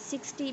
60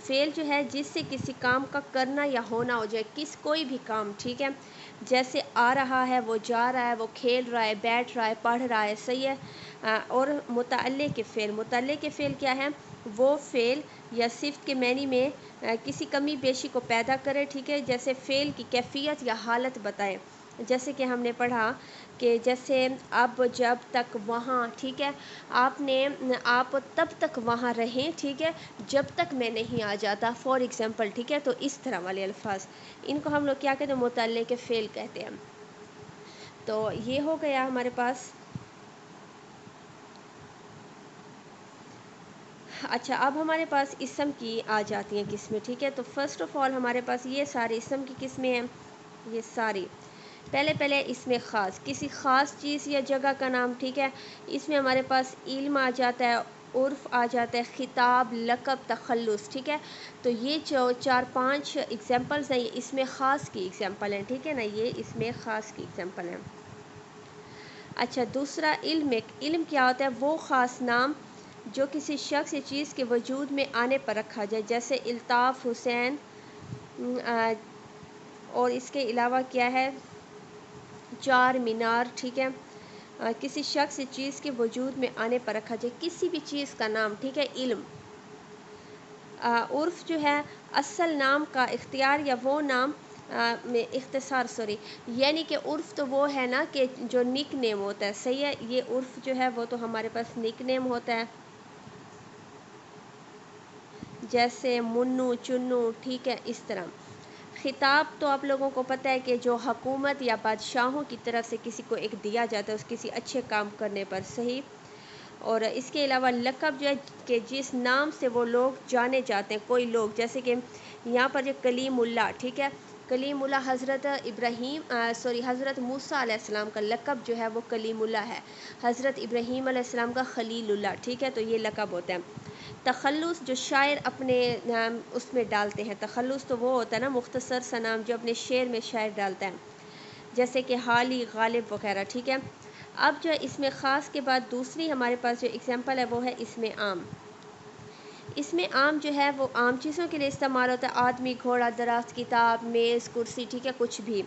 فعل جو ہے جس سے کسی کام کا کرنا یا ہونا ہو جائے، کوئی بھی کام، ٹھیک ہے، جیسے آ رہا ہے، وہ جا رہا ہے، وہ کھیل رہا ہے، بیٹھ رہا ہے، پڑھ رہا ہے، صحیح ہے۔ اور متعلق کے فعل کیا ہے؟ وہ فعل یا صفت کے معنی میں کسی کمی بیشی کو پیدا کرے، ٹھیک ہے، جیسے فعل کی کیفیت یا حالت بتائے، جیسے کہ ہم نے پڑھا کہ جیسے اب جب تک وہاں، ٹھیک ہے، آپ تب تک وہاں رہیں، ٹھیک ہے، جب تک میں نہیں آ جاتا، فار ایگزامپل، ٹھیک ہے۔ تو اس طرح والے الفاظ، ان کو ہم لوگ کیا کہتے ہیں؟ متعلق کے فعل کہتے ہیں۔ تو یہ ہو گیا ہمارے پاس۔ اچھا، اب ہمارے پاس اسم کی آ جاتی ہیں قسمیں، ٹھیک ہے۔ تو فرسٹ آف آل ہمارے پاس یہ سارے اسم کی قسمیں ہیں، یہ ساری۔ پہلے اس میں خاص، کسی خاص چیز یا جگہ کا نام، ٹھیک ہے، اس میں ہمارے پاس علم آ جاتا ہے، عرف آ جاتا ہے، خطاب، لقب، تخلص، ٹھیک ہے۔ تو یہ جو 4-5 ایگزامپلز ہیں، یہ اس میں خاص کی ایگزامپل ہیں، ٹھیک ہے نا، یہ اس میں خاص کی ایگزامپل ہیں۔ اچھا، دوسرا علم کیا ہوتا ہے؟ وہ خاص نام جو کسی شخص یا چیز کے وجود میں آنے پر رکھا جائے، جیسے الطاف، حسین، اور اس کے علاوہ کیا ہے؟ چار مینار، ٹھیک ہے، کسی شخص یا چیز کے وجود میں آنے پر رکھا جائے، کسی بھی چیز کا نام، ٹھیک ہے، علم۔ عرف جو ہے اصل نام کا اختیار یا وہ نام میں اختصار، یعنی کہ عرف تو وہ ہے نا کہ جو نک نیم ہوتا ہے، صحیح ہے، یہ عرف جو ہے وہ تو ہمارے پاس نک نیم ہوتا ہے، جیسے منو، چنو، ٹھیک ہے، اس طرح۔ خطاب تو آپ لوگوں کو پتہ ہے کہ جو حکومت یا بادشاہوں کی طرف سے کسی کو ایک دیا جاتا ہے اس کسی اچھے کام کرنے پر، صحیح۔ اور اس کے علاوہ لقب جو ہے کہ جس نام سے وہ لوگ جانے جاتے ہیں، کوئی لوگ، جیسے کہ یہاں پر جو کلیم اللہ، ٹھیک ہے، کلیم اللہ حضرت موسیٰ علیہ السلام کا لقب جو ہے وہ کلیم اللہ ہے، حضرت ابراہیم علیہ السلام کا خلیل اللہ، ٹھیک ہے، تو یہ لقب ہوتا ہے۔ تخلص جو شاعر اپنے اس میں ڈالتے ہیں، تخلص تو وہ ہوتا ہے نا مختصر سا نام جو اپنے شعر میں شاعر ڈالتا ہے، جیسے کہ حالی، غالب وغیرہ، ٹھیک ہے۔ اب جو ہے اس میں خاص کے بعد دوسری ہمارے پاس جو ایگزامپل ہے وہ ہے اس میں عام۔ اس میں عام جو ہے وہ عام چیزوں کے لیے استعمال ہوتا ہے، آدمی، گھوڑا، درخت، کتاب، میز، کرسی، ٹھیک ہے، کچھ بھی،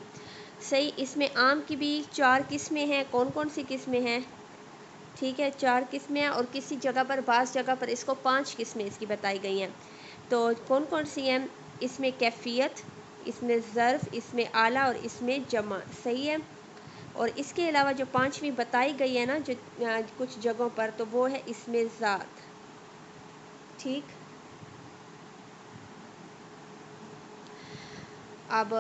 صحیح۔ اس میں عام کی بھی 4 قسمیں ہیں، کون کون سی قسمیں ہیں؟ ٹھیک ہے، 4 قسمیں ہیں، اور کسی جگہ پر، بعض جگہ پر اس کو 5 قسمیں اس کی بتائی گئی ہیں۔ تو کون کون سی ہیں؟ اس میں کیفیت، اس میں ظرف، اس میں آلہ، اور اس میں جمع، صحیح ہے۔ اور اس کے علاوہ جو 5ویں بتائی گئی ہے نا جو کچھ جگہوں پر، تو وہ ہے اس میں ذات، ٹھیک۔ اب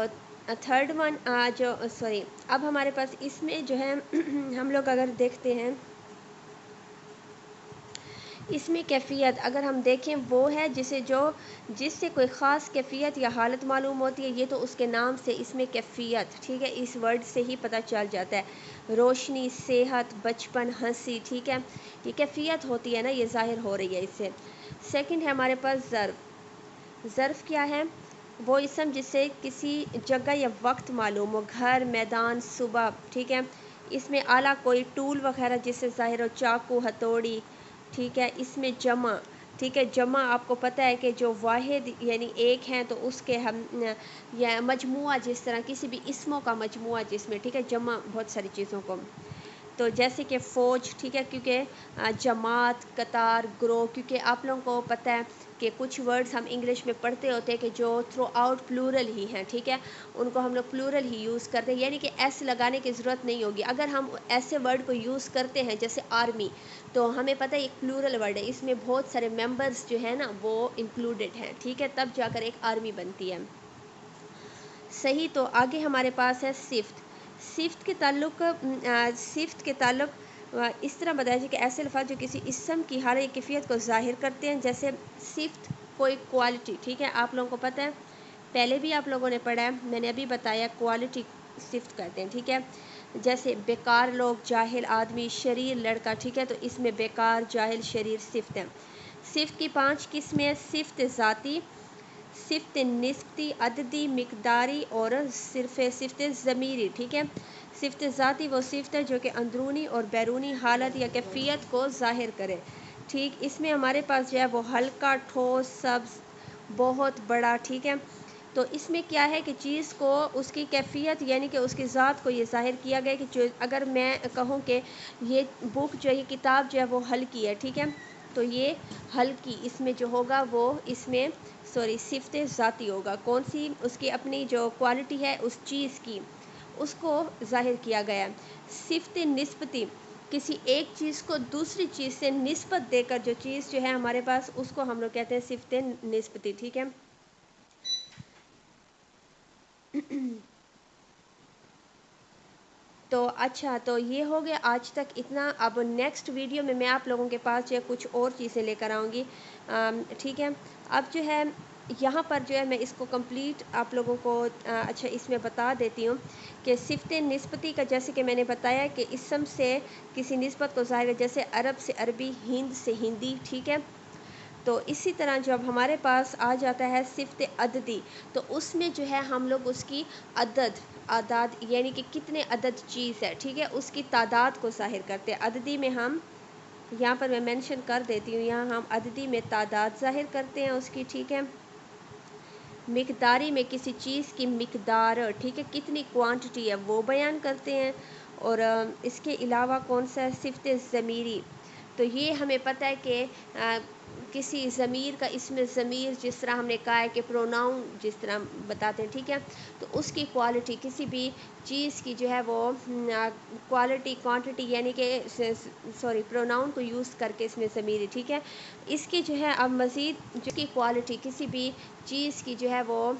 تھرڈ ون اب ہمارے پاس اس میں جو ہے ہم لوگ اگر دیکھتے ہیں اس میں کیفیت، اگر ہم دیکھیں وہ ہے جس سے کوئی خاص کیفیت یا حالت معلوم ہوتی ہے، یہ تو اس کے نام سے، اس میں کیفیت، ٹھیک ہے، اس ورڈ سے ہی پتہ چل جاتا ہے، روشنی، صحت، بچپن، ہنسی، ٹھیک ہے، یہ کیفیت ہوتی ہے نا، یہ ظاہر ہو رہی ہے اس سے۔ سیکنڈ ہے ہمارے پاس ظرف۔ ظرف کیا ہے؟ وہ اسم جس سے کسی جگہ یا وقت معلوم ہو، گھر، میدان، صبح، ٹھیک ہے۔ اس میں اعلیٰ کوئی ٹول وغیرہ جس سے ظاہر ہو، چاقو، ہتھوڑی، ٹھیک ہے۔ اس میں جمع، ٹھیک ہے، جمع آپ کو پتہ ہے کہ جو واحد یعنی ایک ہیں تو اس کے ہم یا مجموعہ، جس طرح کسی بھی اسموں کا مجموعہ جس میں، ٹھیک ہے، جمع بہت ساری چیزوں کو، تو جیسے کہ فوج، ٹھیک ہے، کیونکہ جماعت، قطار، گروہ، کیونکہ آپ لوگوں کو پتہ ہے کہ کچھ ورڈز ہم انگلش میں پڑھتے ہوتے ہیں کہ جو تھرو آؤٹ پلورل ہی ہیں، ٹھیک ہے، ان کو ہم لوگ پلورل ہی یوز کرتے ہیں، یعنی کہ ایس لگانے کی ضرورت نہیں ہوگی۔ اگر ہم ایسے ورڈ کو یوز کرتے ہیں جیسے آرمی، تو ہمیں پتہ ہے ایک پلورل ورڈ ہے، اس میں بہت سارے ممبرز جو ہیں نا وہ انکلوڈڈ ہیں، ٹھیک ہے، تب جا کر ایک آرمی بنتی ہے، صحیح۔ تو آگے ہمارے پاس ہے صفت۔ صفت کے تعلق اس طرح بتایا جائے کہ ایسے الفاظ جو کسی اسم کی حال یا کیفیت کو ظاہر کرتے ہیں، جیسے صفت کوئی کوالٹی، ٹھیک ہے، آپ لوگوں کو پتہ ہے، پہلے بھی آپ لوگوں نے پڑھا ہے، میں نے ابھی بتایا، کوالٹی صفت کہتے ہیں، ٹھیک ہے، جیسے بیکار لوگ، جاہل آدمی، شریر لڑکا، ٹھیک ہے، تو اس میں بیکار، جاہل، شریر صفت ہیں۔ صفت کی 5 قسمیں، صفت ذاتی، صفت نسبتی، عددی، مقداری، اور صفت ضمیری، ٹھیک ہے۔ صفت ذاتی وہ صفت ہے جو کہ اندرونی اور بیرونی حالت یا کیفیت کو ظاہر کرے، ٹھیک۔ اس میں ہمارے پاس جو ہے وہ ہلکا، ٹھوس، سبز، بہت بڑا، ٹھیک ہے. تو اس میں کیا ہے کہ چیز کو اس کی کیفیت یعنی کہ اس کی ذات کو یہ ظاہر کیا گیا کہ جو اگر میں کہوں کہ یہ بک جو ہے یہ کتاب جو ہے وہ ہلکی ہے، ٹھیک ہے، تو یہ ہلکی اس میں جو ہوگا وہ اس میں صفت ذاتی ہوگا. کون سی؟ اس کی اپنی جو کوالٹی ہے اس چیز کی، اس کو ظاہر کیا گیا. صفت نسبتی، کسی ایک چیز کو دوسری چیز سے نسبت دے کر جو چیز جو ہے ہمارے پاس اس کو ہم لوگ کہتے ہیں صفت نسبتی، ٹھیک ہے. تو اچھا، تو یہ ہو گیا آج تک اتنا. اب نیکسٹ ویڈیو میں آپ لوگوں کے پاس جو ہے کچھ اور چیزیں لے کر آؤں گی، ٹھیک ہے. اب جو ہے یہاں پر جو ہے میں اس کو کمپلیٹ آپ لوگوں کو اچھا اس میں بتا دیتی ہوں کہ صفت نسبتی کا جیسے کہ میں نے بتایا کہ اسم سے کسی نسبت کو ظاہر ہے، جیسے عرب سے عربی، ہند سے ہندی، ٹھیک ہے. تو اسی طرح جب ہمارے پاس آ جاتا ہے صفت عددی، تو اس میں جو ہے ہم لوگ اس کی اعداد یعنی کہ کتنے عدد چیز ہے، ٹھیک ہے، اس کی تعداد کو ظاہر کرتے ہیں. عددی میں ہم یہاں پر میں مینشن کر دیتی ہوں، یہاں ہم عددی میں تعداد ظاہر کرتے ہیں اس کی، ٹھیک ہے. مقداری میں کسی چیز کی مقدار، ٹھیک ہے، کتنی کوانٹٹی ہے وہ بیان کرتے ہیں. اور اس کے علاوہ کون سا ہے؟ صفت ضمیری. تو یہ ہمیں پتہ ہے کہ کسی ضمیر کا اسم ضمیر جس طرح ہم نے کہا ہے کہ پروناؤن جس طرح بتاتے ہیں، ٹھیک ہے، تو اس کی کوالٹی کسی بھی چیز کی جو ہے وہ کوالٹی کوانٹٹی یعنی کہ پروناؤن کو یوز کر کے اس میں ضمیری، ٹھیک ہے. اس کی جو ہے اب مزید جو کی کوالٹی کسی بھی چیز کی جو ہے وہ